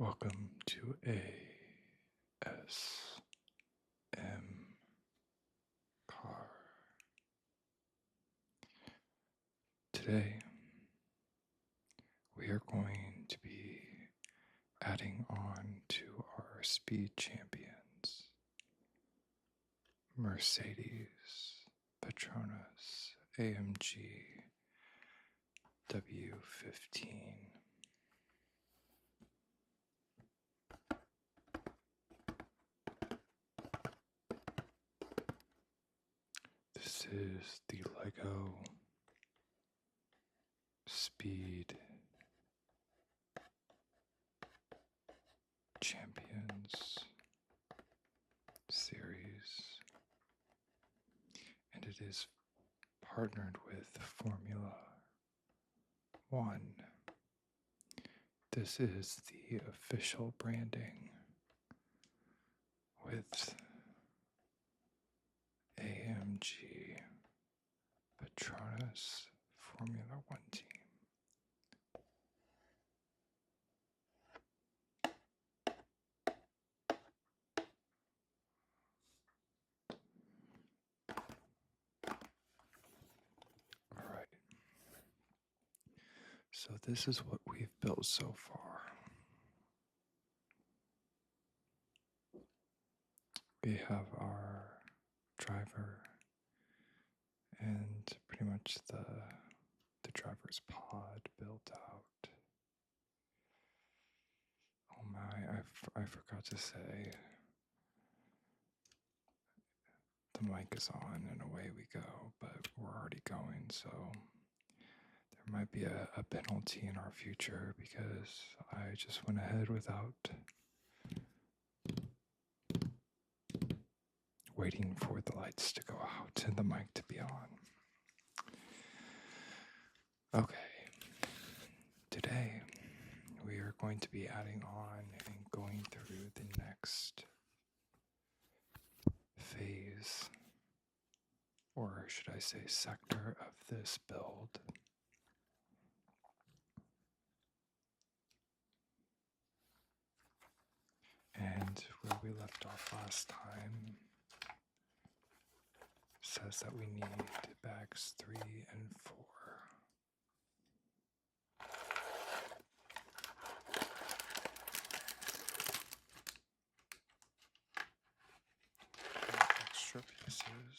Welcome to ASMcaR. Today, we are going to be adding on to our speed champions, Mercedes-AMG W15. This is the Lego Speed Champions series, and it is partnered with Formula One. This is the official branding with AMG Petronas Formula One team. Alright, so this is what we've built so far. We have our driver and pretty much the driver's pod built out. Oh my, I forgot to say the mic is on and away we go, but we're already going, so there might be a penalty in our future because I just went ahead without waiting for the lights to go out and the mic to be on. Okay, today we are going to be adding on and going through the next phase, or should I say sector, of this build. And where we left off last time says that we need bags 3 and 4. Extra pieces.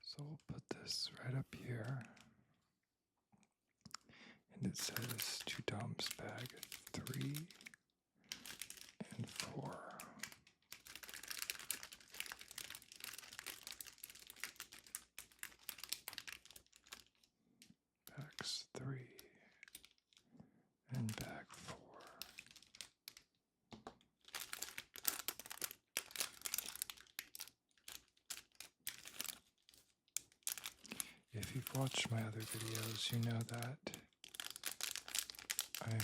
So we'll put this right up here, and it says to dumps bag 3 and 4. Bags 3 and bag 4. If you've watched my other videos, you know that I'm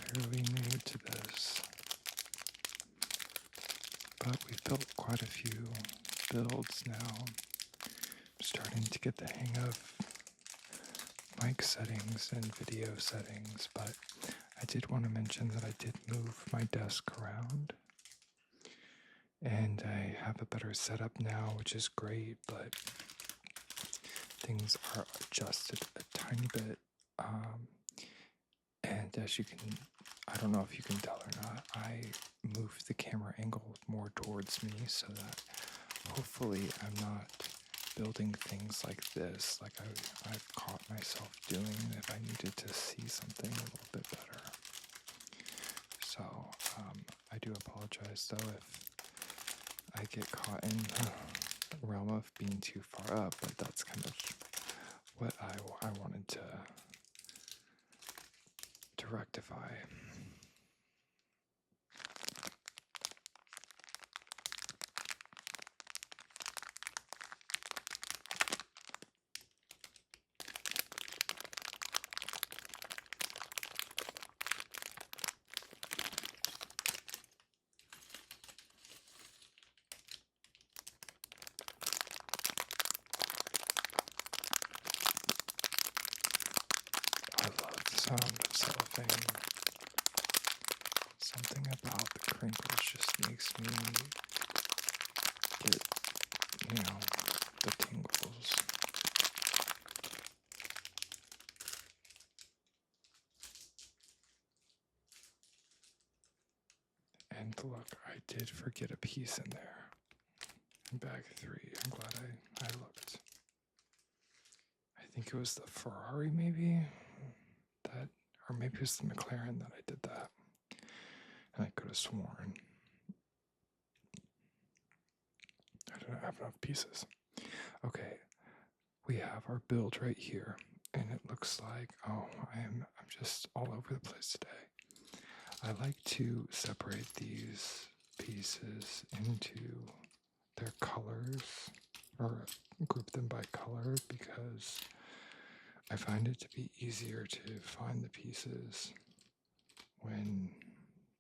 fairly new to this, but we've built quite a few builds now. I'm starting to get the hang of mic settings and video settings, but I did want to mention that I did move my desk around, and I have a better setup now, which is great, but things are adjusted a tiny bit, and as you can, I don't know if you can tell or not, I moved the camera angle more towards me so that hopefully I'm not building things like this, like I've caught myself doing if I needed to see something a little bit better. So I do apologize though if I get caught in realm of being too far up, but that's kind of what I wanted to rectify. I love the sound of cellophane. Something about the crinkles just makes me get, the tingles. And look, I did forget a piece in there. In bag 3. I'm glad I looked. I think it was the Ferrari, maybe? Or maybe it was the McLaren that I did that. And I could have sworn. I don't have enough pieces. Okay, we have our build right here. And it looks like, I'm just all over the place today. I like to separate these pieces into their colors, or group them by color, because I find it to be easier to find the pieces when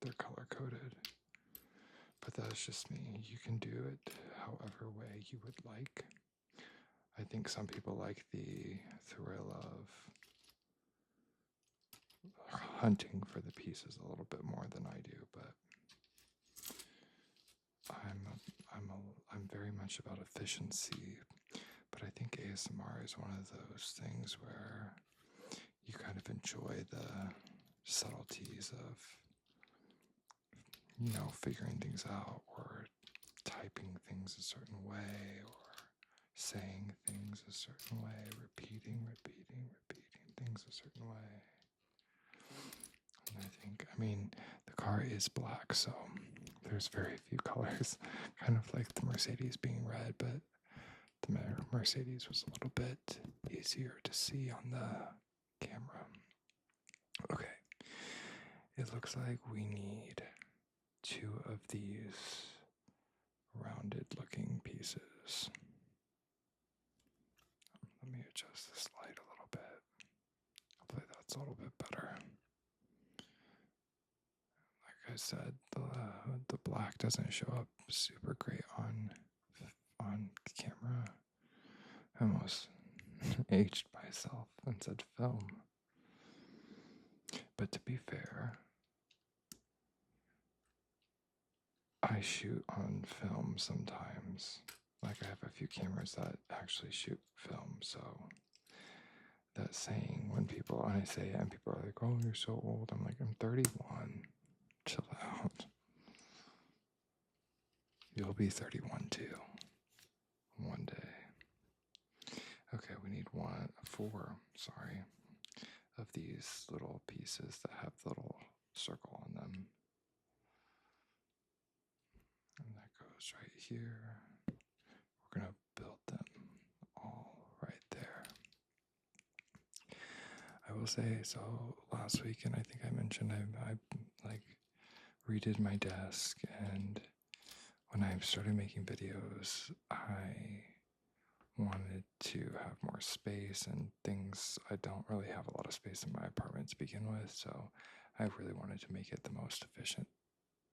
they're color-coded. But that's just me. You can do it however way you would like. I think some people like the thrill of hunting for the pieces a little bit more than I do, but I'm very much about efficiency. But I think ASMR is one of those things where you kind of enjoy the subtleties of, figuring things out, or typing things a certain way, or saying things a certain way, repeating things a certain way. And I mean, the car is black, so there's very few colors, kind of like the Mercedes being red, but the Mercedes was a little bit easier to see on the camera. Okay, it looks like we need 2 of these rounded looking pieces. Let me adjust this light a little bit. Hopefully that's a little bit better. Like I said, the black doesn't show up super great on camera. I almost aged myself and said film. But to be fair, I shoot on film sometimes. Like, I have a few cameras that actually shoot film, so that saying, when I say it and people are like, oh, you're so old, I'm like, I'm 31. Chill out. You'll be 31 too. One day. Okay, we need 4 of these little pieces that have the little circle on them. And that goes right here. We're going to build them all right there. I will say, so last week, and I think I mentioned, I redid my desk, and when I started making videos, I wanted to have more space and things. I don't really have a lot of space in my apartment to begin with, so I really wanted to make it the most efficient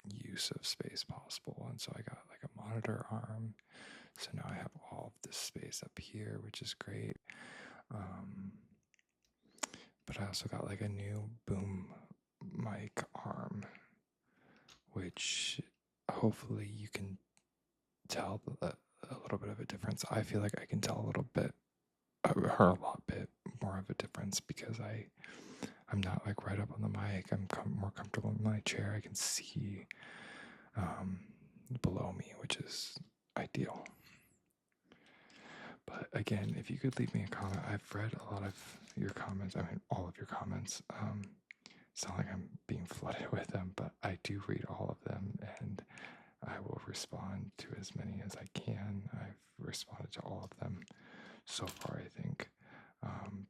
use of space possible. And so I got like a monitor arm, so now I have all of this space up here, which is great. But I also got like a new boom mic arm, which hopefully you can tell a little bit of a difference. I feel like I can tell a lot bit more of a difference, because I'm not like right up on the mic. I'm more comfortable in my chair. I can see below me, which is ideal. But again, if you could leave me a comment. I've read a lot of your comments. I mean, all of your comments. It's not like I'm being flooded with them, but I do read all of them, and I will respond to as many as I can. I've responded to all of them so far, I think.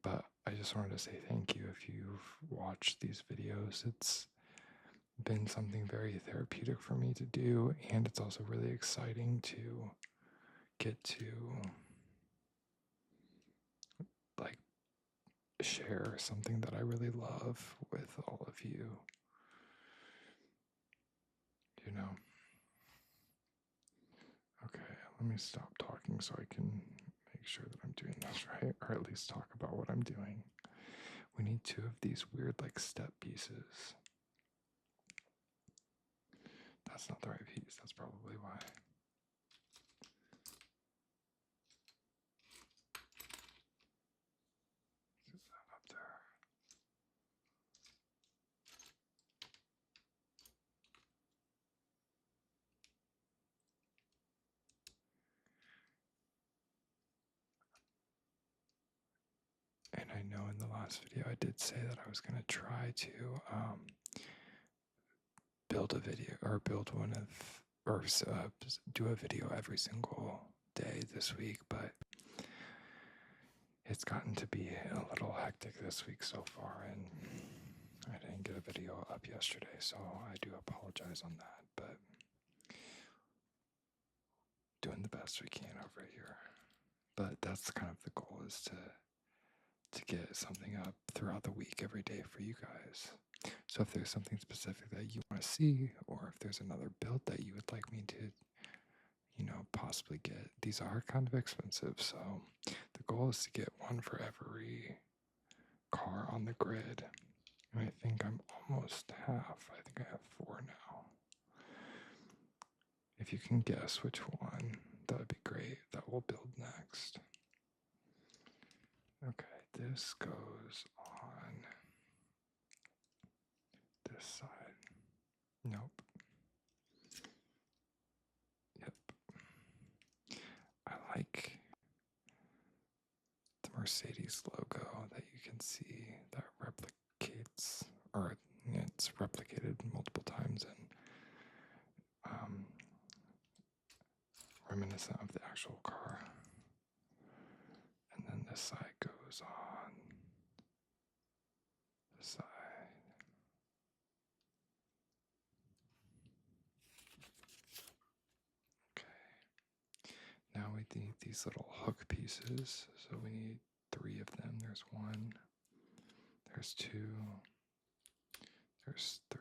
But I just wanted to say thank you if you've watched these videos. It's been something very therapeutic for me to do, and it's also really exciting to get to like share something that I really love with all of you. You know. Okay, let me stop talking so I can make sure that I'm doing this right, or at least talk about what I'm doing. We need 2 of these weird like step pieces. That's not the right piece, that's probably why. Is that up there? And I know in the last video I did say that I was going to try to build a video, or build one of, or do a video every single day this week, but it's gotten to be a little hectic this week so far, and I didn't get a video up yesterday, so I do apologize on that, but doing the best we can over here. But that's kind of the goal, is to get something up throughout the week every day for you guys. So if there's something specific that you want to see, or if there's another build that you would like me to, you know, possibly get, these are kind of expensive, so the goal is to get one for every car on the grid. And I think I'm almost half. I think I have 4 now. If you can guess which one, that would be great. That will build next. Okay, this goes on this side. Nope. Yep. I like the Mercedes logo that you can see that replicates, or it's replicated multiple times, and reminiscent of the actual car. And then this side goes on this side. Okay. Now we need these little hook pieces. So we need 3 of them. There's 1. There's 2. There's 3.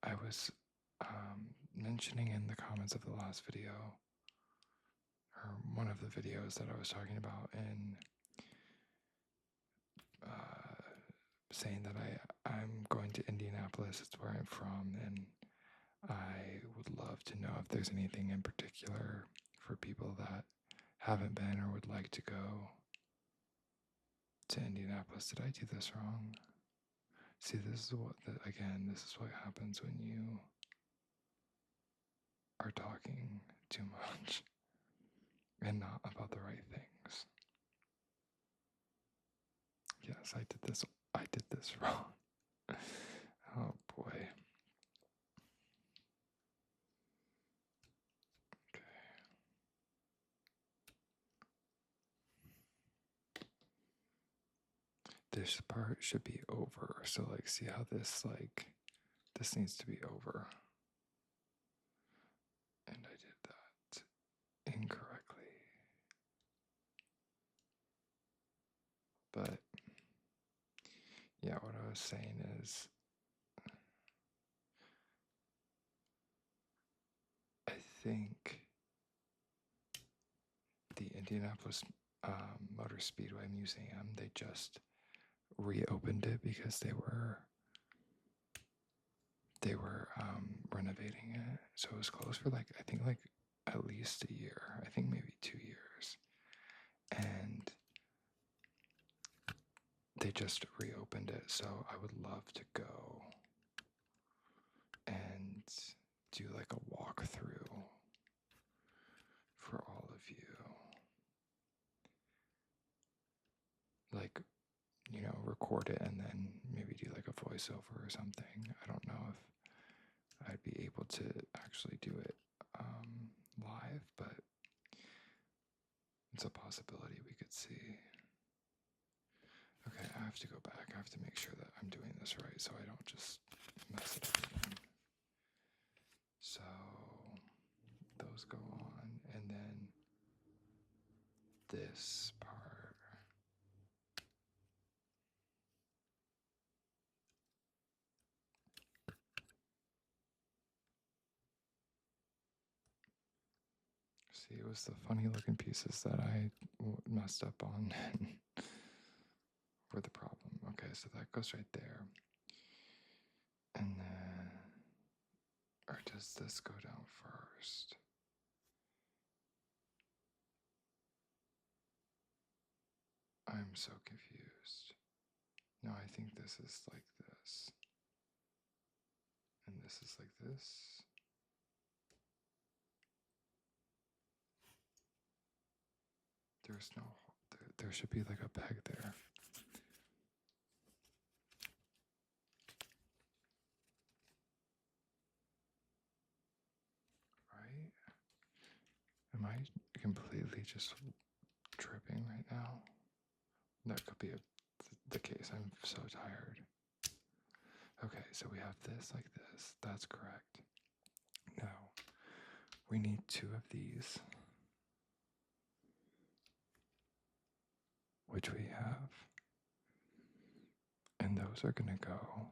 I was mentioning in the comments of the last video, or one of the videos that I was talking about, and saying that I'm going to Indianapolis. It's where I'm from, and I would love to know if there's anything in particular for people that haven't been or would like to go to Indianapolis. Did I do this wrong? See, this is what, this is what happens when you are talking too much and not about the right things. Yes, I did this wrong. Oh boy. Okay. This part should be over. So like, see how this needs to be over. And I did that incorrectly. But yeah, what I was saying is, I think the Indianapolis Motor Speedway Museum, they just reopened it because they were renovating it. So it was closed for I think at least a year. I think maybe 2 years. And they just reopened it, so I would love to go and do like a walkthrough for all of you. Like, you know, record it and then maybe do like a voiceover or something. I don't know if I'd be able to actually do it live, but it's a possibility we could see. Okay, I have to go back. I have to make sure that I'm doing this right so I don't just mess it up again. So those go on, and then this part. See, it was the funny looking pieces that I messed up on were the problem. Okay, so that goes right there. And then, or does this go down first? I'm so confused. No, I think this is like this. And this is like this. There's no, there should be like a peg there. Right? Am I completely just tripping right now? That could be the case. I'm so tired. Okay, so we have this like this. That's correct. Now, we need 2 of these, which we have. And those are going to go.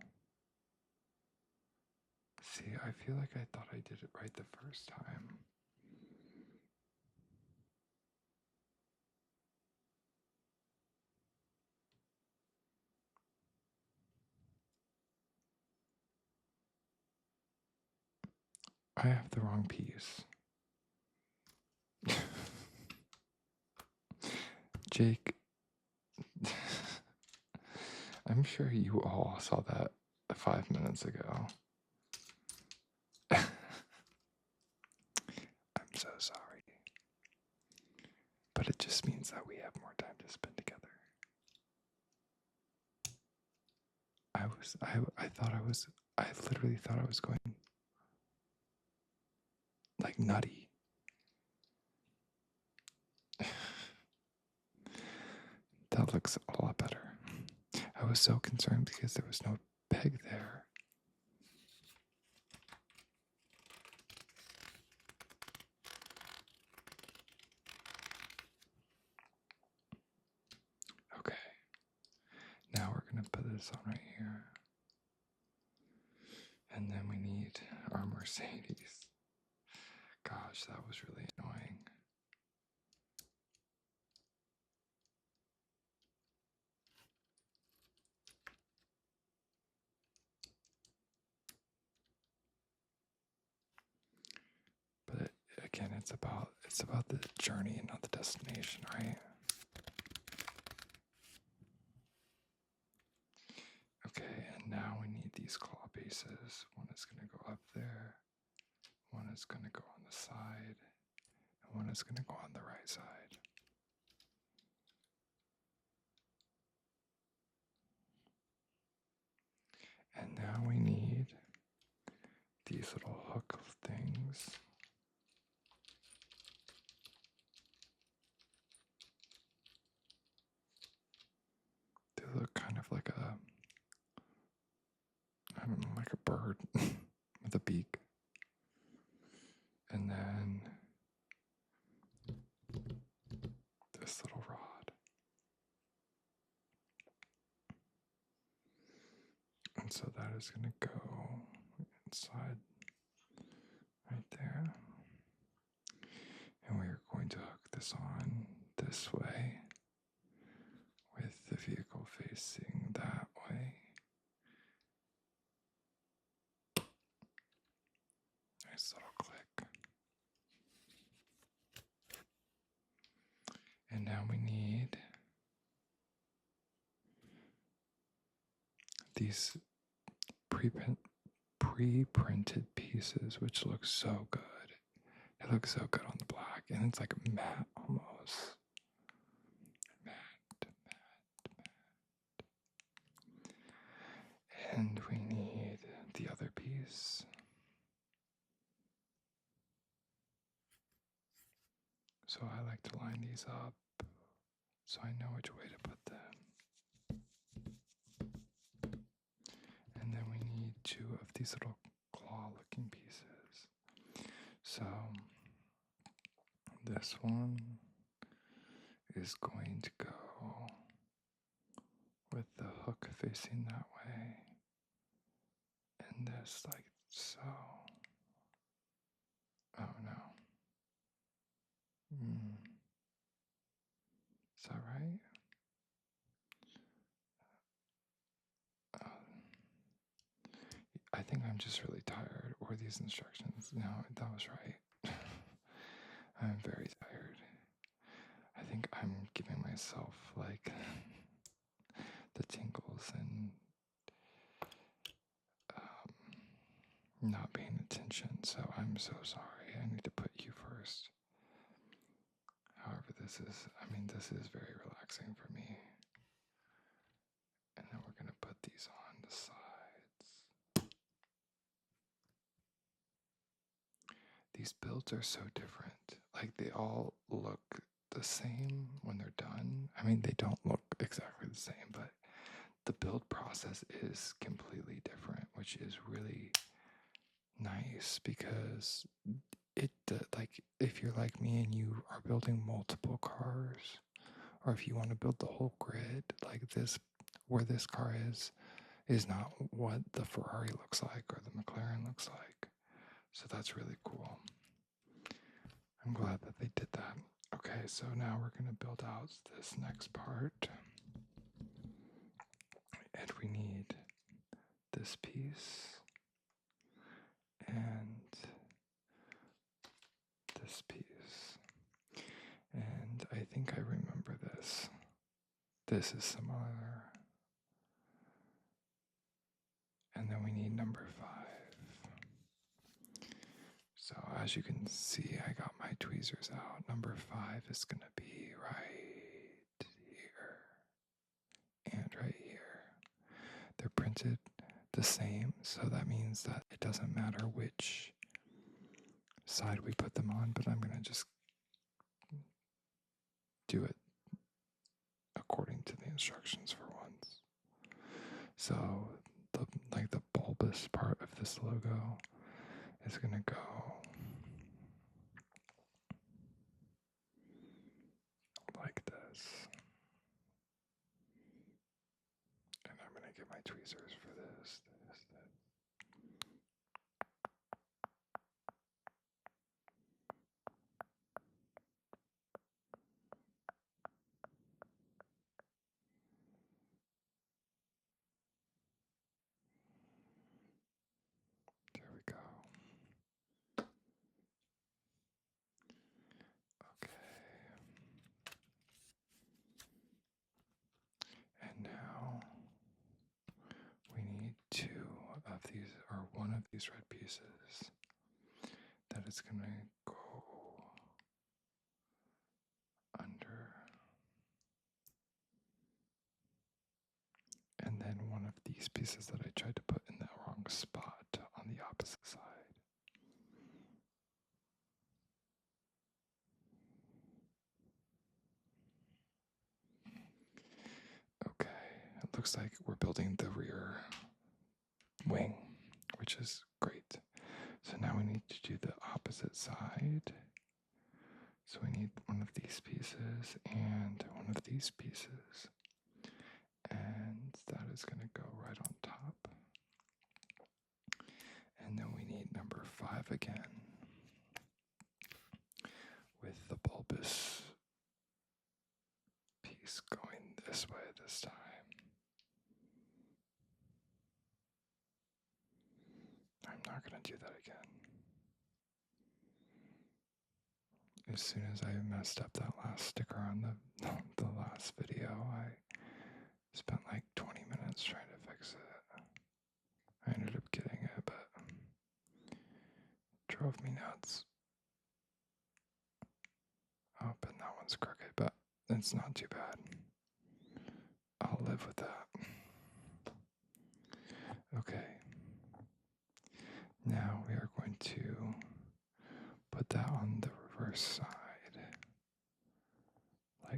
See, I feel like I thought I did it right the first time. I have the wrong piece. Jake, I'm sure you all saw that 5 minutes ago. I'm so sorry. But it just means that we have more time to spend together. I literally thought I was going like nutty. That looks a lot better. I was so concerned because there was no peg there. Okay. Now we're going to put this on right here. And then we need our Mercedes. Gosh, that was really annoying. But again, it's about the journey and not the destination, right? Okay, and now we need these claw bases. One is going to go up there, one is going to go on the side, and one is going to go on the right side. And now we need these little hook things. They look kind of like I don't know, like a bird with a beak. And then this little rod. And so that is going to go inside right there. And we are going to hook this on this way with the vehicle facing that way. Nice little click. And now we need these pre-printed pieces, which look so good. It looks so good on the black, and it's like matte almost. Matte. And we need the other piece. So I like to line these up so I know which way to put them. And then we need 2 of these little claw-looking pieces. So this one is going to go with the hook facing that way, and this like so. Oh no. Is that right? I think I'm just really tired, or these instructions. No, that was right. I'm very tired. I think I'm giving myself like the tingles and not paying attention, so I'm so sorry. I need to put you first. However, this is very relaxing for me. And then we're going to put these on the sides. These builds are so different. Like, they all look the same when they're done. I mean, they don't look exactly the same, but the build process is completely different, which is really nice because like, if you're like me and you are building multiple cars, or if you want to build the whole grid like this, where this car is not what the Ferrari looks like or the McLaren looks like. So that's really cool. I'm glad that they did that. Okay, so now we're going to build out this next part. And we need this piece and this piece. And I think I remember this. This is similar. And then we need number 5. So as you can see, I got my tweezers out. Number 5 is going to be right here and right here. They're printed the same, so that means that it doesn't matter which side we put them on, but I'm going to just do it according to the instructions for once. So the bulbous part of this logo is going to go like this. And I'm going to get my tweezers for this. There we go. Okay. And now we need 2 of these, or 1 of these red pieces that is going to go under. And then 1 of these pieces that I tried to put in that wrong spot on the opposite side. Okay, it looks like we're building the rear wing, which is great. So now we need to do the opposite side. So we need 1 of these pieces and 1 of these pieces. And that is going to go right on top. And then we need number 5 again, with the bulbous piece going this way this time. I'm not going to do that again. As soon as I messed up that last sticker on the last video, I spent like 20 minutes trying to fix it. I ended up getting it, but it drove me nuts. Oh, and that one's crooked, but it's not too bad. I'll live with that. Okay. Now we are going to put that on the reverse side.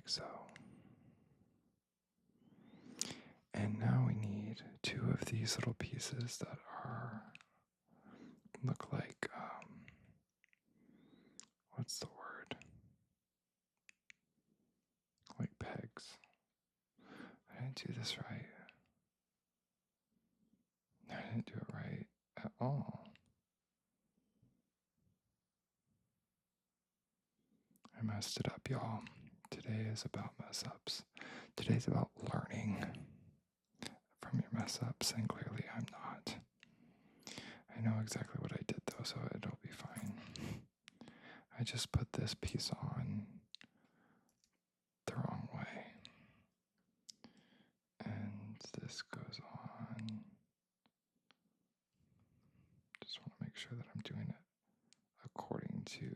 like so. And now we need two of these little pieces that look like, what's the word? Like pegs. I didn't do this right. I didn't do it right at all. I messed it up, y'all. Today is about mess ups. Today's about learning from your mess ups, and clearly I'm not. I know exactly what I did though, so it'll be fine. I just put this piece on the wrong way. And this goes on. Just want to make sure that I'm doing it according to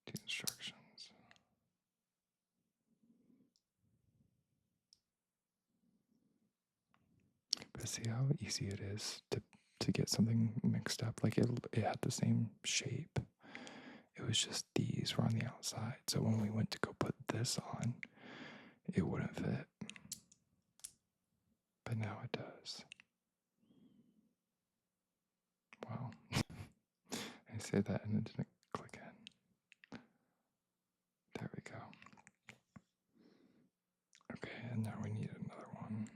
the instructions. But see how easy it is to get something mixed up? Like it had the same shape. It was just these were on the outside. So when we went to go put this on, it wouldn't fit. But now it does. Wow. I say that and it didn't click in. There we go. Okay, and now we need another one.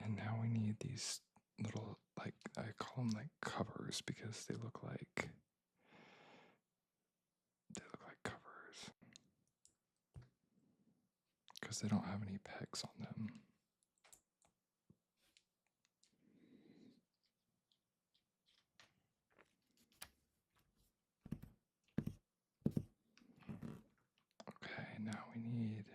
And now we need these little, like, I call them like covers because they look like covers. Because they don't have any pegs on them. Okay, now we need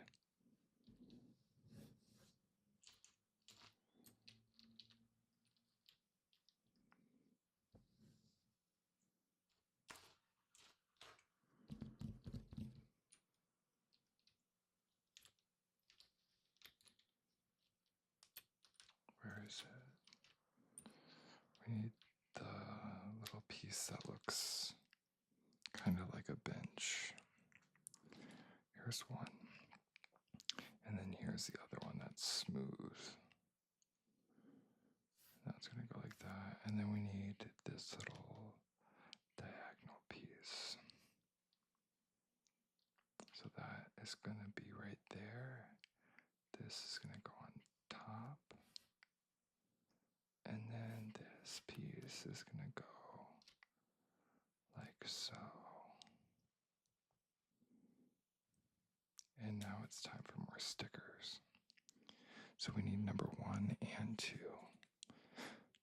where is it? We need the little piece that looks kind of like a bench. Here's one. And then here's the other one that's smooth. That's going to go like that. And then we need this little diagonal piece. So that is going to be right there. This is going to go on top. And then this piece is going to go like so. And now it's time for more stickers. So we need number 1 and 2.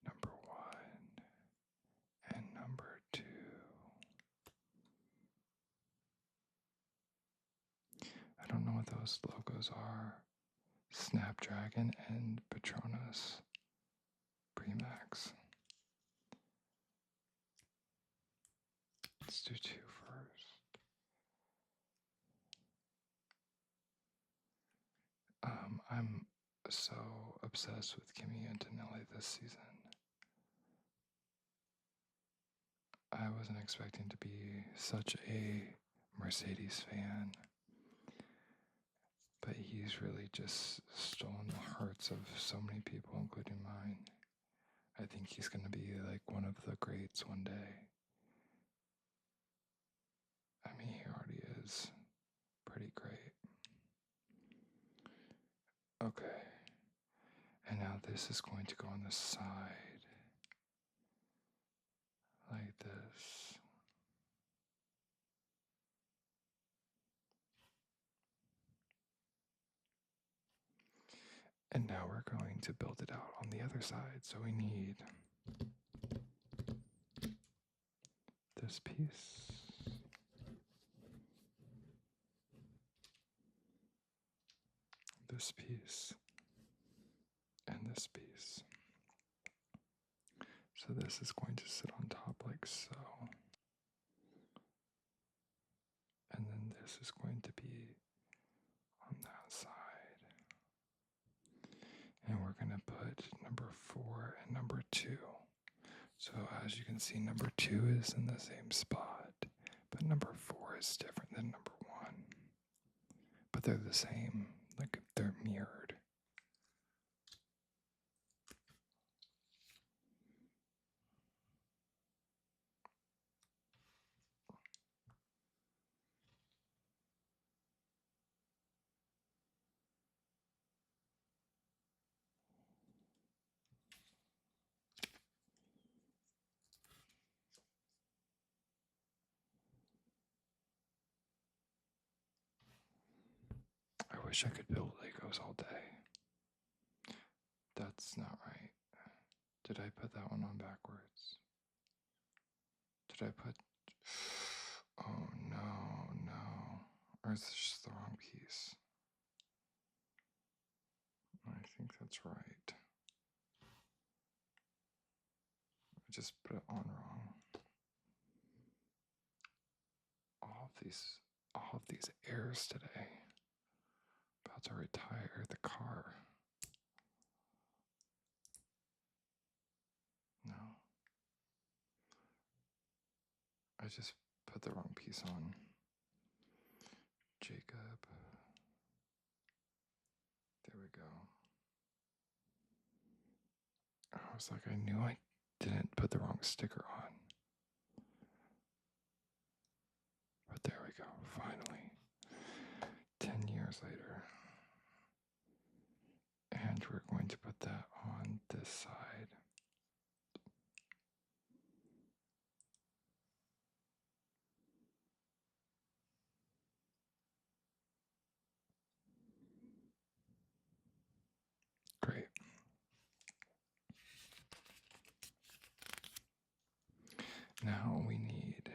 Number 1 and number 2. I don't know what those logos are. Snapdragon and Petronas Premax. Let's do 2 first. I'm so obsessed with Kimi Antonelli this season. I wasn't expecting to be such a Mercedes fan, but he's really just stolen the hearts of so many people, including mine. I think he's going to be like one of the greats one day. I mean, he already is pretty great. Okay. And now this is going to go on the side. Like this. And now we're going to build it out on the other side. So we need this piece. This piece. And this piece. So this is going to sit on top like so. And then this is going to be on that side. And we're going to put number 4 and number 2 So as you can see, number 2 is in the same spot, but number 4 is different than number 1. But they're the same, like they're mirrored. I wish I could build Legos all day. That's not right. Did I put that one on backwards? Did I put... Oh no. Or is this just the wrong piece? I think that's right. I just put it on wrong. All of these airs today. About to retire the car. No. I just put the wrong piece on. Jacob. There we go. I was like, I knew I didn't put the wrong sticker on. But there we go, finally. 10 years later. And we're going to put that on this side. Great. Now we need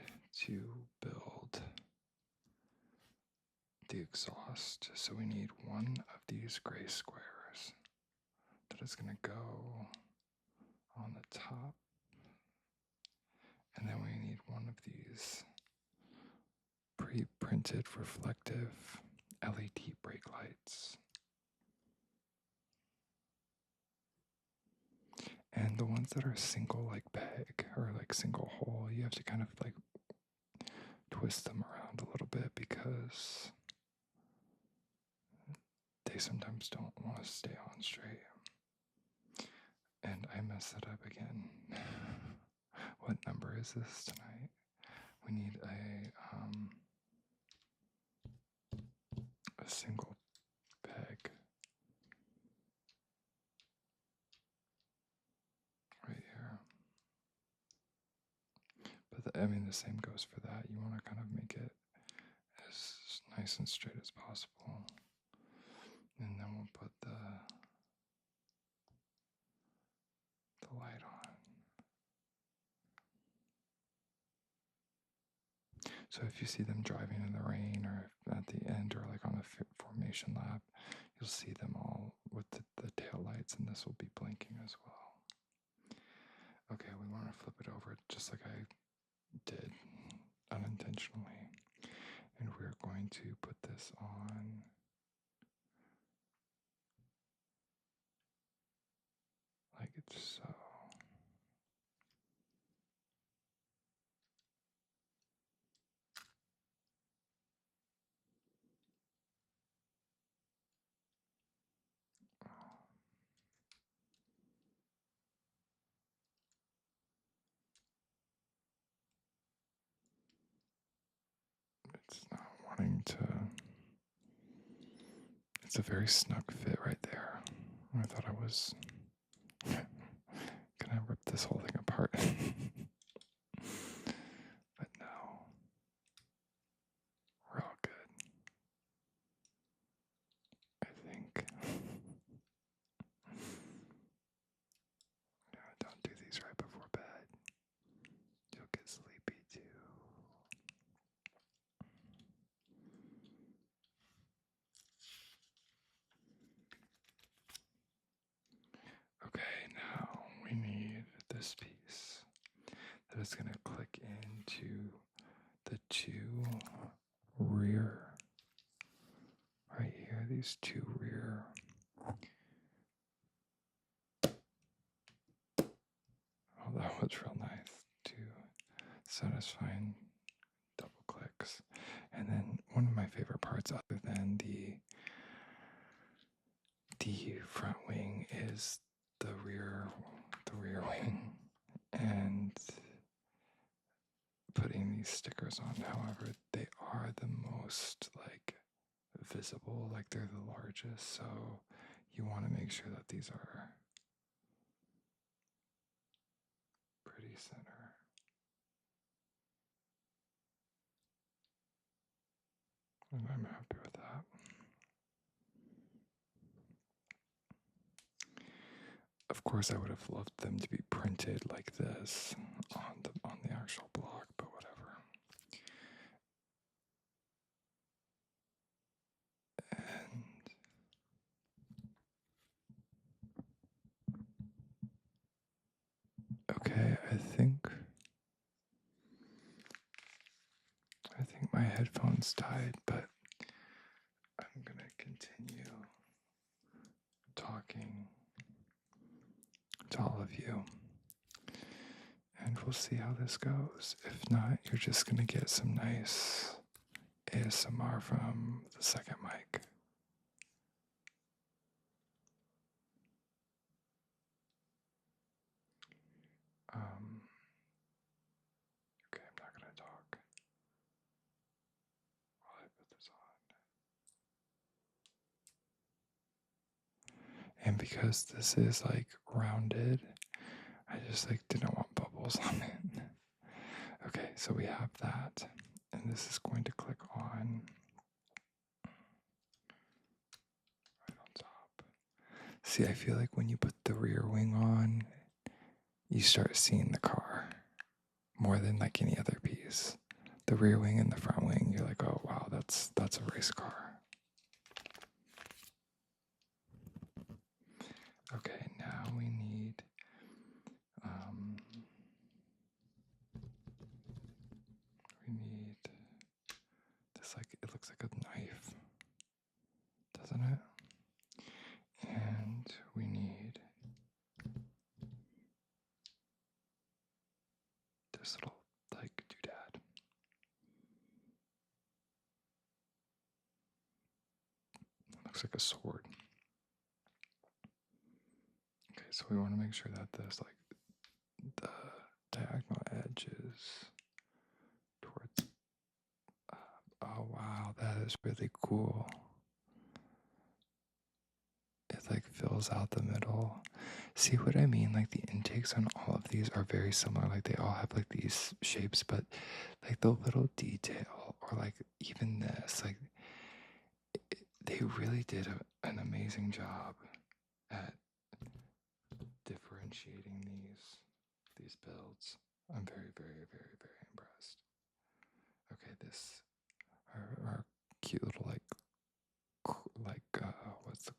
to build the exhaust. So we need one of these gray squares that is going to go on the top. And then we need one of these pre-printed reflective LED brake lights. And the ones that are single like peg or like single hole, you have to kind of like twist them around a little bit because they sometimes don't want to stay on straight. And I messed that up again. What number is this tonight? We need a single peg right here. But I mean, the same goes for that. You want to kind of make it as nice and straight as possible. And then we'll put the light on. So if you see them driving in the rain or at the end or like on a formation lap, you'll see them all with the tail lights, and this will be blinking as well. Okay, we want to flip it over just like I did unintentionally. And we're going to put this on like it's so. It's not wanting to. It's a very snug fit right there. I thought I was gonna rip this whole thing apart. But no. We're all good. I think. No, don't do these right before bed. You'll get sleepy too. Okay, now we need this piece that is going to click into the two rear, right here, these two rear. Oh, feels real nice to satisfying double clicks. And then one of my favorite parts, other than the front wing, is the rear wing, and putting these stickers on. However, they are the most like visible, like they're the largest, so you want to make sure that these are pretty center. And I'm happy with that. Of course, I would have loved them to be printed like this on the actual block, but whatever. And okay, I think my headphones died, but I'm gonna continue talking to all of you, and we'll see how this goes. If not, you're just gonna get some nice ASMR from the second mic. Okay, I'm not gonna talk while I put this on. And because this is like rounded, I just like didn't want bubbles on it. Okay, so we have that, and this is going to click on right on top. See, I feel like when you put the rear wing on, you start seeing the car more than like any other piece. The rear wing and the front wing, you're like, oh wow, that's a race car. Okay, now we need this, like, it looks like a knife, doesn't it? And we need this little like doodad. It looks like a sword. Okay, so we want to make sure that this, like, the diagonal edge is towards. Oh wow, that is really cool. It like fills out the middle. See what I mean? Like the intakes on all of these are very similar. Like they all have like these shapes, but like the little detail, or like even this, like they really did an amazing job at differentiating these builds. I'm very, very, very, very impressed. Okay, this our cute little like what's the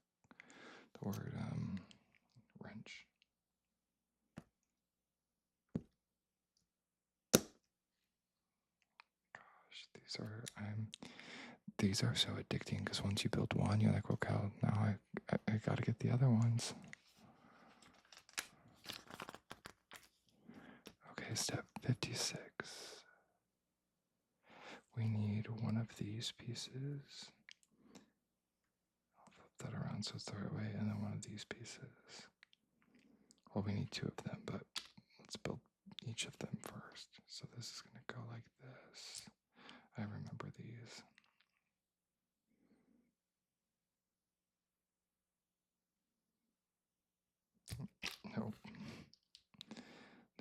word, wrench. Gosh, these are so addicting, because once you build one, you're like, okay, now I gotta get the other ones. Okay, step 56. We need one of these pieces. I'll flip that around so it's the right way, and then one of these pieces. Well, we need two of them, but let's build each of them first. So this is going to go like this. I remember these. Nope.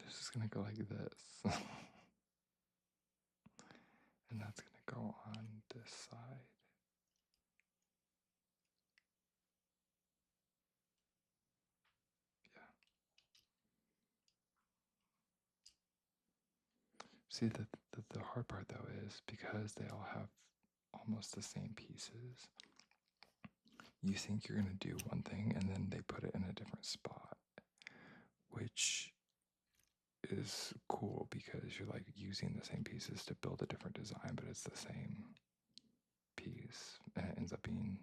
This is going to go like this. And that's going to go on this side. Yeah. See, the hard part though is because they all have almost the same pieces, you think you're going to do one thing and then they put it in a different spot, which is cool because you're like using the same pieces to build a different design, but it's the same piece, and it ends up being,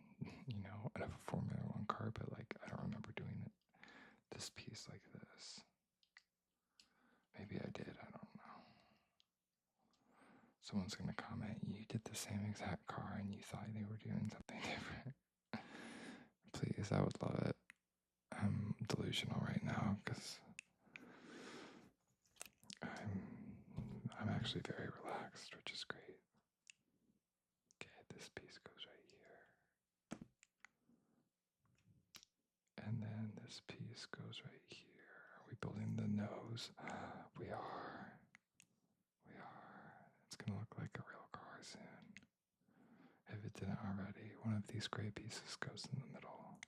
a Formula One car, but like I don't remember doing this piece like this. Someone's going to comment, you did the same exact car and you thought they were doing something different. Please, I would love it. I'm delusional right now because I'm actually very relaxed, which is great. Okay, this piece goes right here. And then this piece goes right here. Are we building the nose? We are. It's going to look like a real car soon. If it didn't already, one of these gray pieces goes in the middle.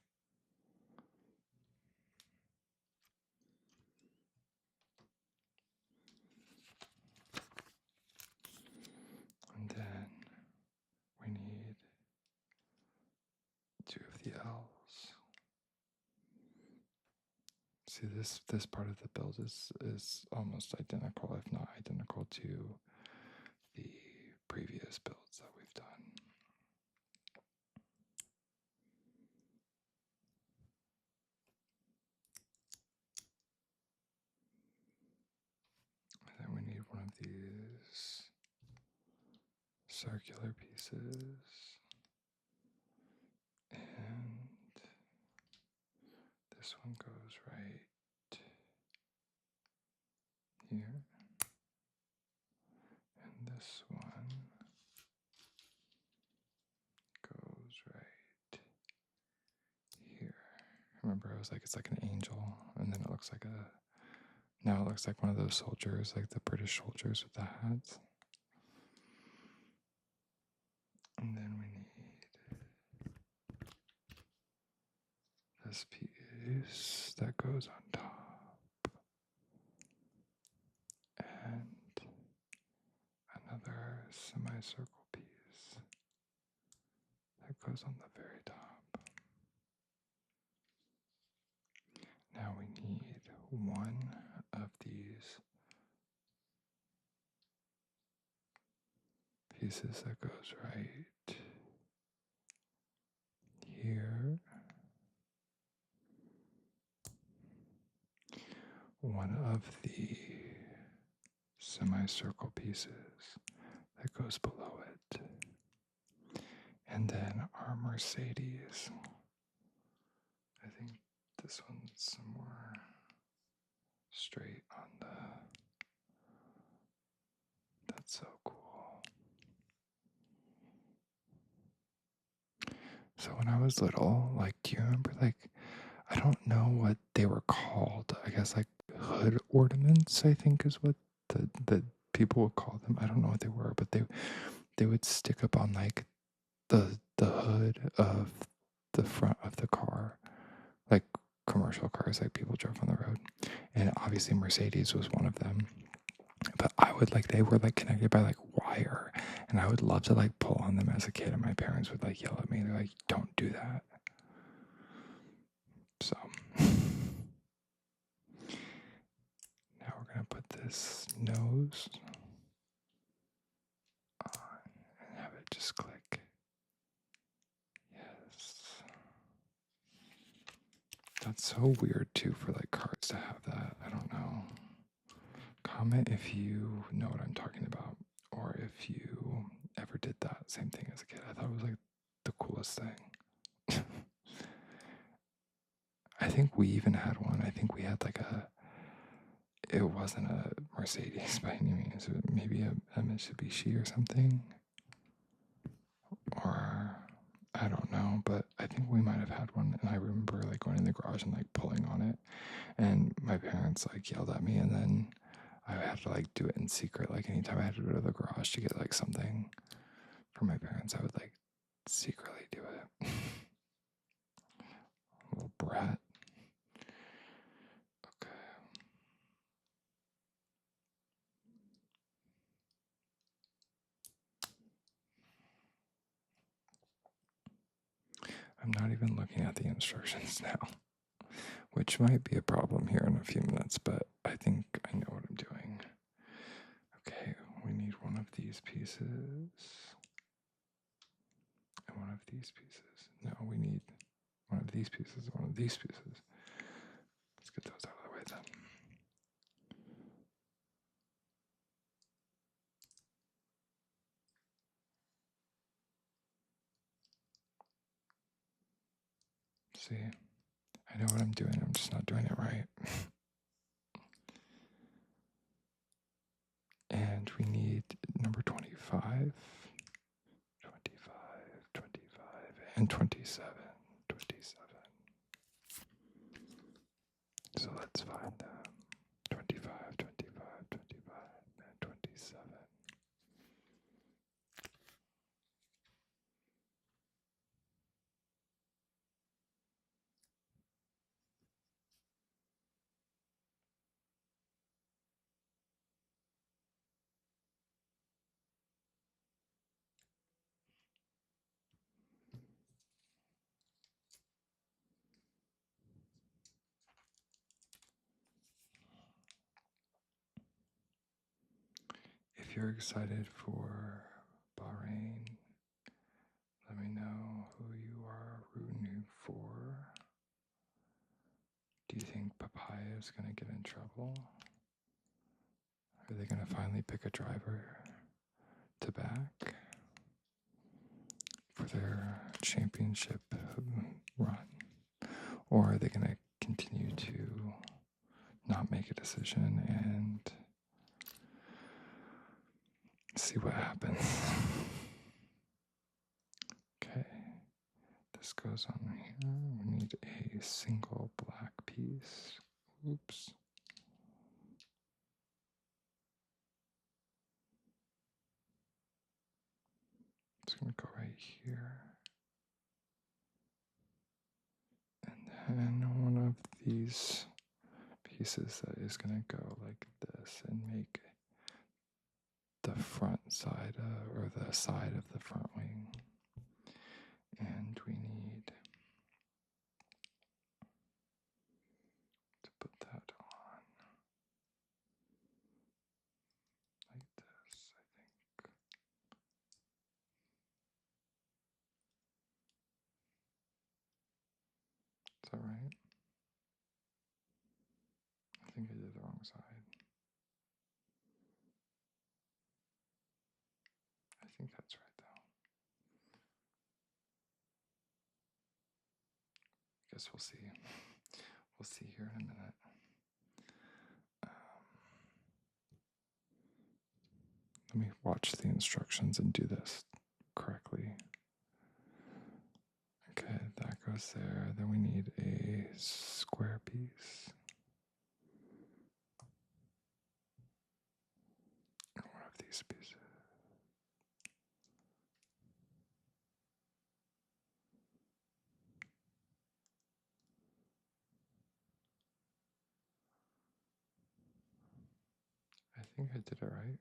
And then we need 2 of the L's. See, this part of the build is almost identical, if not identical, to the previous builds that we've done. And then we need one of these circular pieces. And this one goes right here. And this one goes right here. Remember, I was like, it's like an angel, and then it looks like now it looks like one of those soldiers, like the British soldiers with the hats. And then we need this piece that goes on top. And another semicircle piece that goes on the very top. Now we need one of these pieces that goes right here. One of the semicircle pieces that goes below it. And then our Mercedes. I think this one's somewhere straight on that's so cool. So when I was little, like, do you remember, like, I don't know what they were called. I guess like hood ornaments, I think is what the people would call them. I don't know what they were, but they would stick up on like the hood of the front of the car, like commercial cars, like people drove on the road. And obviously Mercedes was one of them. But I would like, they were like connected by like wire, and I would love to like pull on them as a kid, and my parents would like yell at me. They're like, don't do that. So now we're going to put this nose on and have it just click. Yes. That's so weird too for like cars to have that. I don't know. Comment if you know what I'm talking about, or if you ever did that same thing as a kid. I thought it was like the coolest thing. I think we even had one. I think we had like it wasn't a Mercedes by any means. It was maybe a Mitsubishi or something. Or I don't know, but I think we might have had one. And I remember like going in the garage and like pulling on it. And my parents like yelled at me, and then I had to like do it in secret. Like anytime I had to go to the garage to get like something from my parents, I would like secretly do it. Little brat. Okay. I'm not even looking at the instructions now, which might be a problem here in a few minutes, but I think I know what I'm doing. Okay, we need one of these pieces and one of these pieces. No, we need one of these pieces and one of these pieces. Let's get those out of the way then. I know what I'm doing, I'm just not doing it right. And we need number 25, 25, 25, and 27, 27. So let's find them. 25, 25, 25, and 27. If you're excited for Bahrain, let me know who you are rooting for. Do you think Papaya is going to get in trouble? Are they going to finally pick a driver to back for their championship run? Or are they going to continue to not make a decision and see what happens? Okay, this goes on here. We need a single black piece. Oops. It's going to go right here. And then one of these pieces that is going to go like this and make the front side or the side of the front wing. And we need to put that on like this, I think. Is that right? I think I did the wrong side. I think that's right though. Guess we'll see. We'll see here in a minute. Let me watch the instructions and do this correctly. Okay, that goes there. Then we need a square piece. One of these pieces. I think I did it right.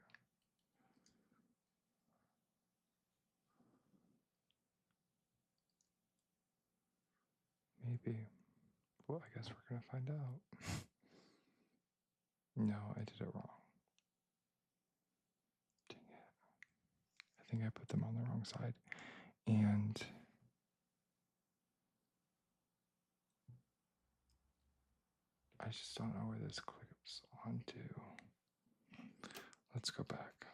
Maybe. Well, I guess we're going to find out. No, I did it wrong. Dang it. I think I put them on the wrong side. And I just don't know where this clips onto. Let's go back.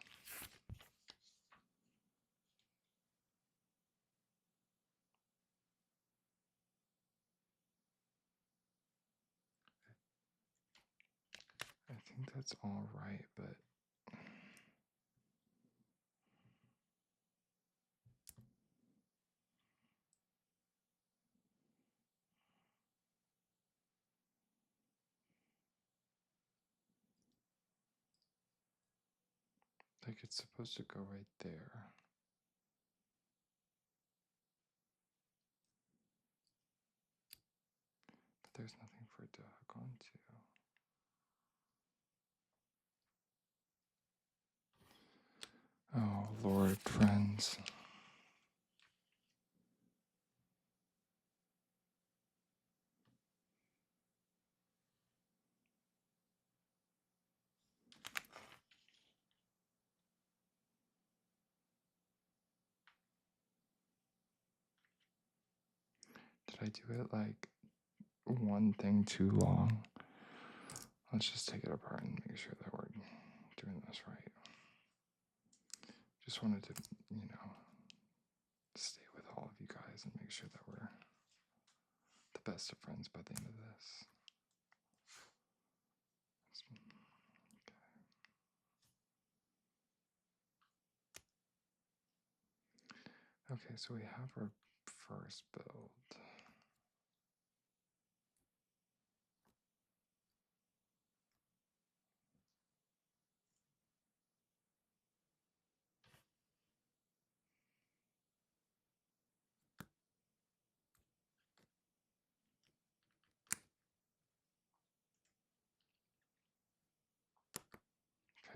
I think that's all right, but like it's supposed to go right there. But there's nothing for it to hook onto. Oh, Lord, friends. Did I do it like one thing too long? Let's just take it apart and make sure that we're doing this right. Just wanted to, stay with all of you guys and make sure that the best of friends by the end of this. Okay, so we have our first build.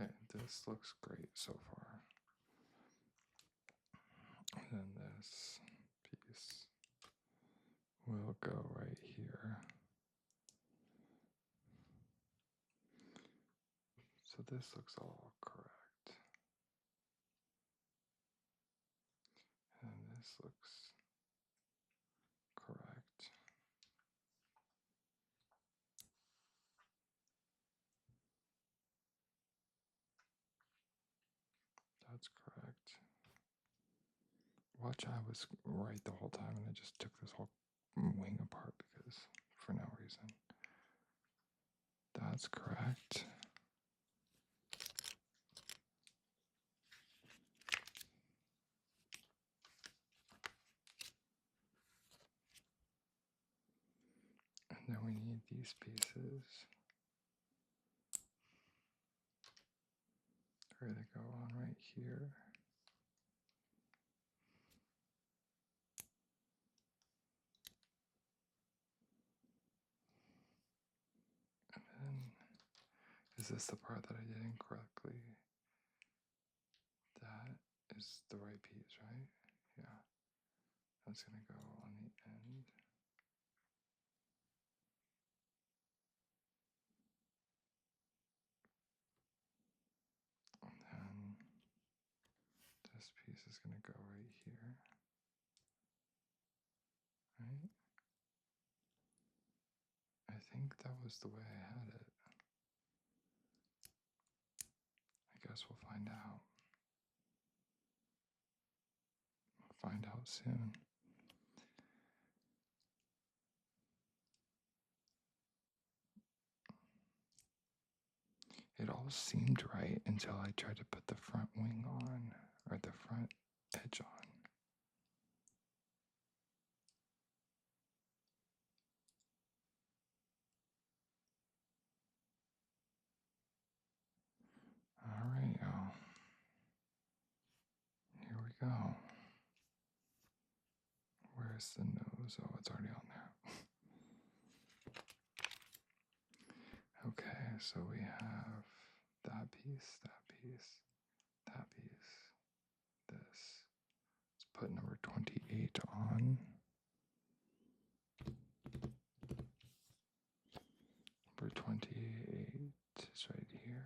Okay, this looks great so far. And then this piece will go right here. So this looks all correct. And this looks correct. That's correct. Watch, I was right the whole time and I just took this whole wing apart because for no reason. That's correct. And then we need these pieces. Where they go on right here. And then, is this the part that I did incorrectly? That is the right piece, right? Yeah. That's gonna go on the end. And then this piece is gonna go right here. Right? I think that was the way I had it. I guess we'll find out. We'll find out soon. It all seemed right until I tried to put the front wing on, or the front edge on. All right, y'all. Here we go. Where's the nose? Oh, it's already on there. Okay, so we have that piece, that piece, that piece, this. Let's put number 28 on. Number 28 is right here.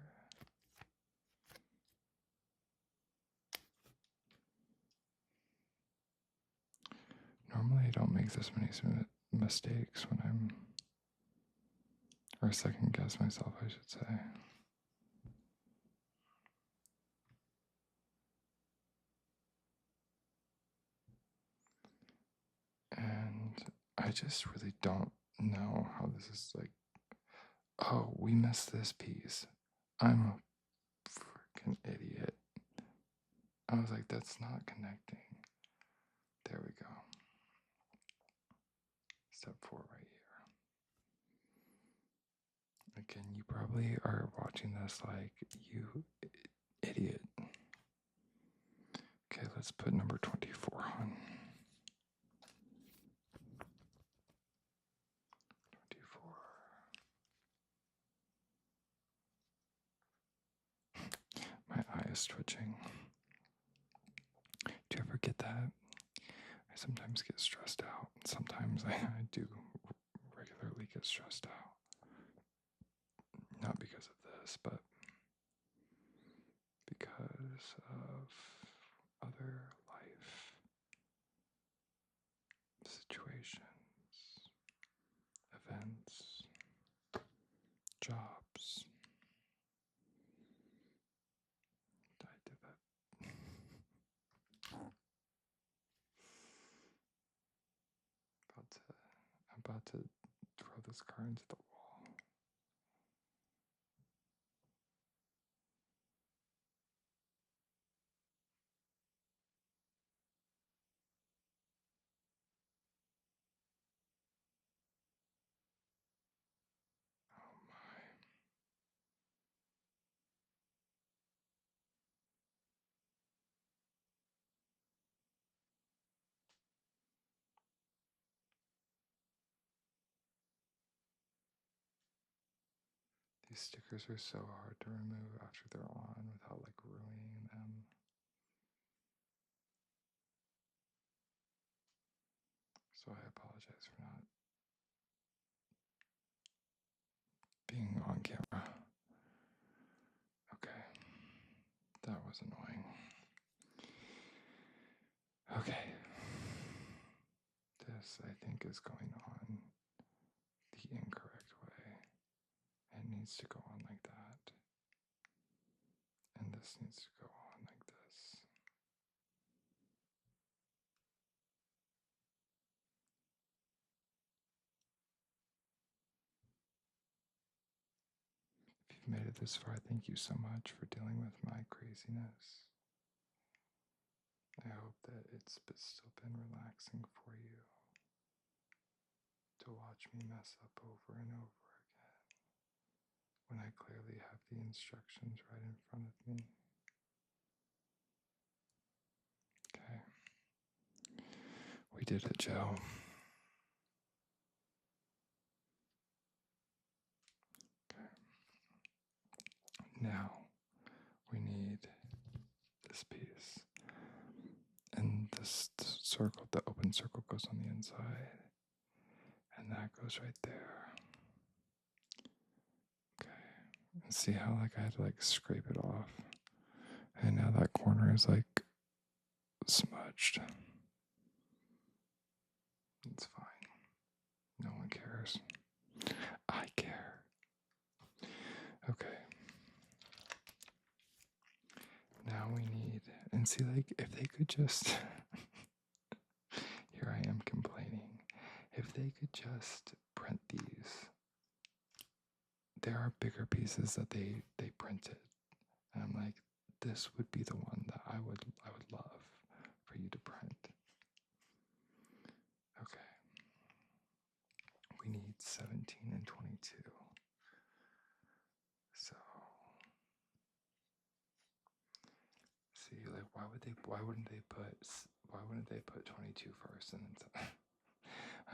Normally I don't make this many mistakes when I'm, or second guess myself, I should say. And I just really don't know how this is like, oh, we missed this piece. I'm a freaking idiot. I was like, that's not connecting. There we go. Step 4 right here. Again, you probably are watching this like, you idiot. Okay, let's put number 24 on. 24. My eye is twitching. Do you ever get that? I sometimes get stressed out. Sometimes I do regularly get stressed out. Not because of this, but because of other life situations, events, jobs. I did that. I'm about to this car into the wall. Oh my. These stickers are so hard to remove after they're on without like ruining them. So I apologize for not being on camera. Okay, that was annoying. Okay, this I think is going on the incorrect way. It needs to go on like that. And this needs to go on like this. If you've made it this far, thank you so much for dealing with my craziness. I hope that it's still been relaxing for you to watch me mess up over and over again when I clearly have the instructions right in front of me. Okay. We did it, Joe. Okay. Now we need this piece. And this circle, the open circle goes on the inside. And that goes right there. Okay. And see how like I had to like scrape it off. And now that corner is like smudged. It's fine. No one cares. I care. Okay. Now we need, and see, like, if they could just, here I am complaining, if they could just print these, there are bigger pieces that they printed, and I'm like, this would be the one that I would love for you to print. Okay. We need 17 and 22. So, see, like, why wouldn't they put 22 first and then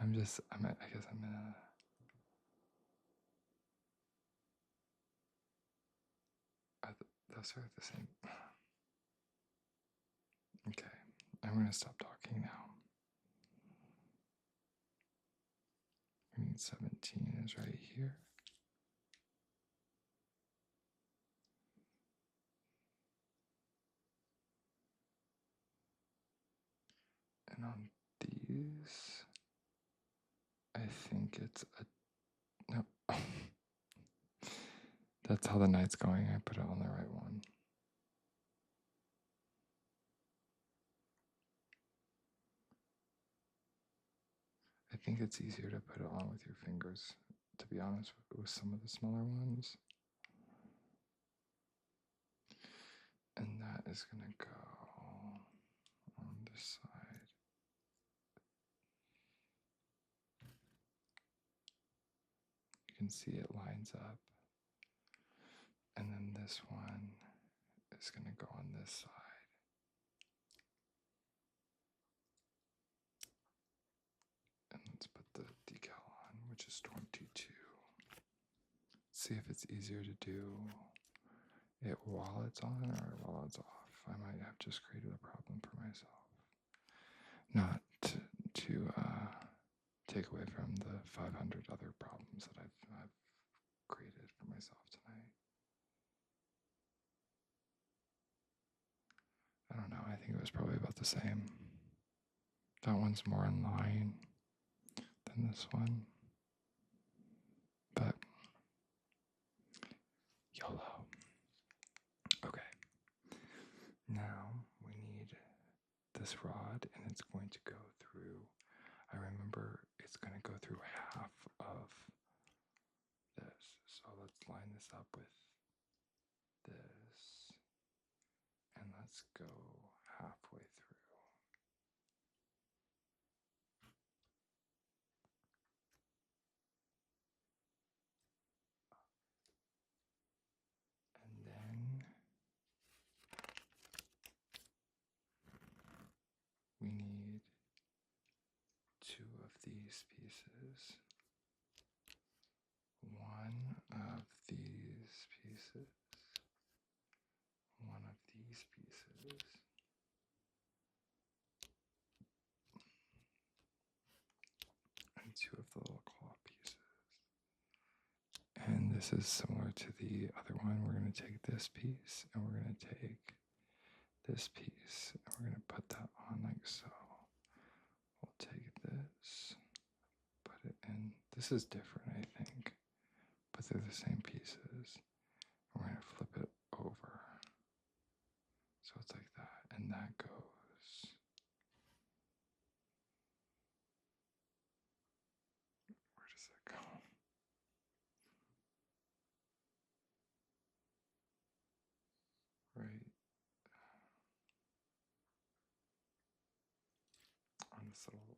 I guess I'm in a, those are the same. Okay, I'm gonna stop talking now. We need 17 is right here. And on these, I think it's a, no. That's how the night's going. I put it on the right one. I think it's easier to put it on with your fingers, to be honest, with some of the smaller ones. And that is gonna go on this side. You can see it lines up. And then this one is gonna go on this side. And let's put the decal on, which is 22. See if it's easier to do it while it's on or while it's off. I might have just created a problem for myself. Not to take away from the 500 other problems that I've created for myself tonight. I don't know, I think it was probably about the same. That one's more in line than this one. But YOLO. Okay. Now we need this rod, and it's going to go through, I remember it's going to go through half of line this up with this, and let's go halfway through. And then we need 2 of these pieces. 1 of these pieces. 1 of these pieces. And 2 of the little claw pieces. And this is similar to the other one. We're going to take this piece and we're going to take this piece and we're going to put that on like so. We'll take this, put it in. This is different, I think, but they're the same pieces. We're going to flip it over. So it's like that, and that goes. Where does it go? Right on this little.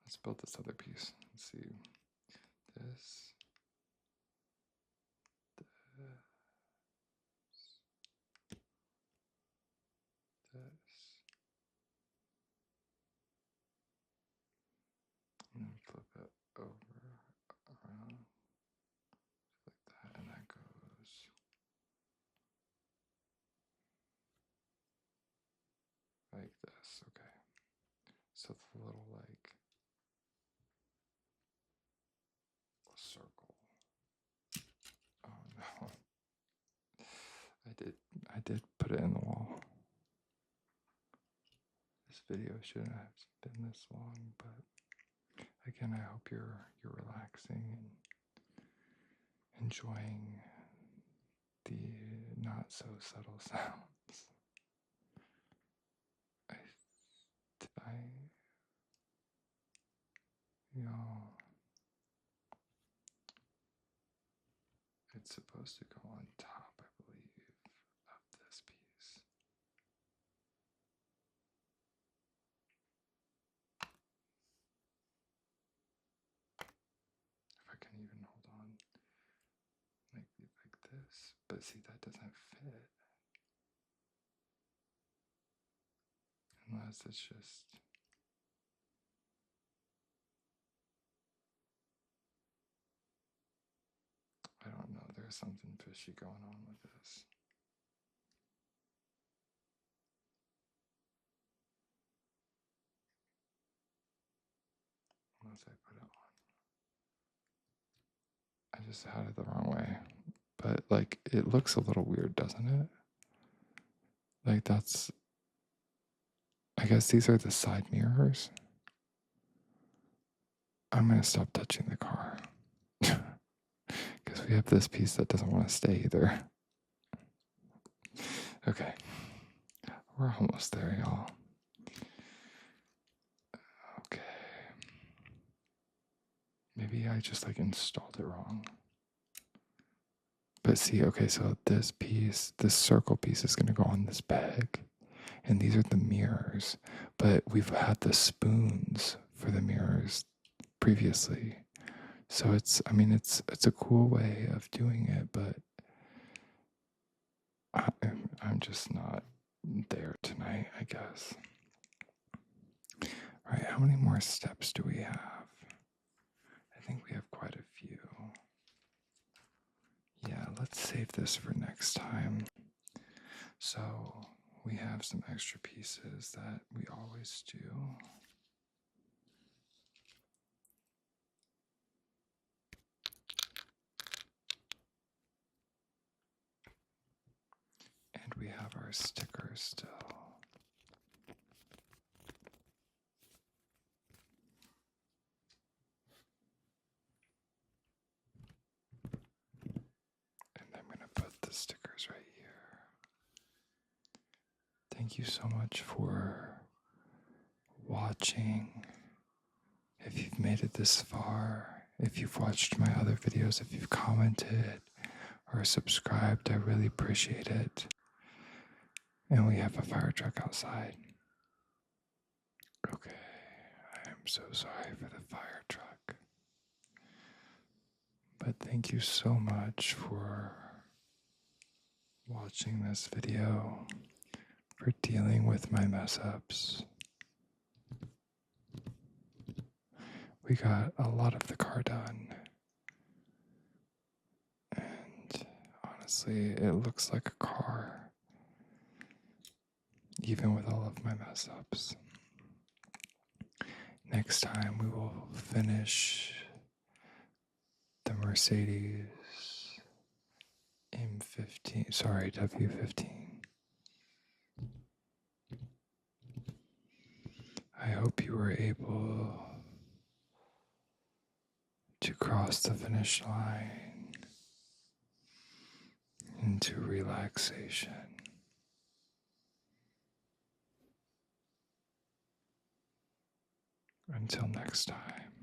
Let's build this other piece. Let's see. This. This. And then flip it over, around, like that, and that goes like this. Okay. So it's a little like a circle. Oh no. I did put it in the wall. This video shouldn't have been this long, but again, I hope you're relaxing and enjoying the not so subtle sounds. You know, it's supposed to go on top, I believe, of this piece. If I can even hold on, maybe like this, but see, that doesn't fit. Unless it's just, I don't know, there's something fishy going on with this. Unless I put it on. I just had it the wrong way. But like, it looks a little weird, doesn't it? Like that's, I guess these are the side mirrors. I'm going to stop touching the car. Because we have this piece that doesn't want to stay either. Okay. We're almost there, y'all. Okay. Maybe I just like installed it wrong. But see, okay, so this piece, this circle piece is going to go on this peg. And these are the mirrors. But we've had the spoons for the mirrors previously. So it's, I mean, it's a cool way of doing it, but I'm just not there tonight, I guess. All right, how many more steps do we have? I think we have quite a few. Yeah, let's save this for next time. So we have some extra pieces that we always do. And we have our stickers still. And I'm going to put the stickers right here. Thank you so much for watching If you've made it this far, if you've watched my other videos, if you've commented or subscribed, I really appreciate it. And we have a fire truck outside. Okay, I am so sorry for the fire truck. But thank you so much for watching this video, for dealing with my mess ups. We got a lot of the car done. And honestly, it looks like a car, even with all of my mess ups. Next time we will finish the Mercedes W15. I hope you were able to cross the finish line into relaxation. Until next time.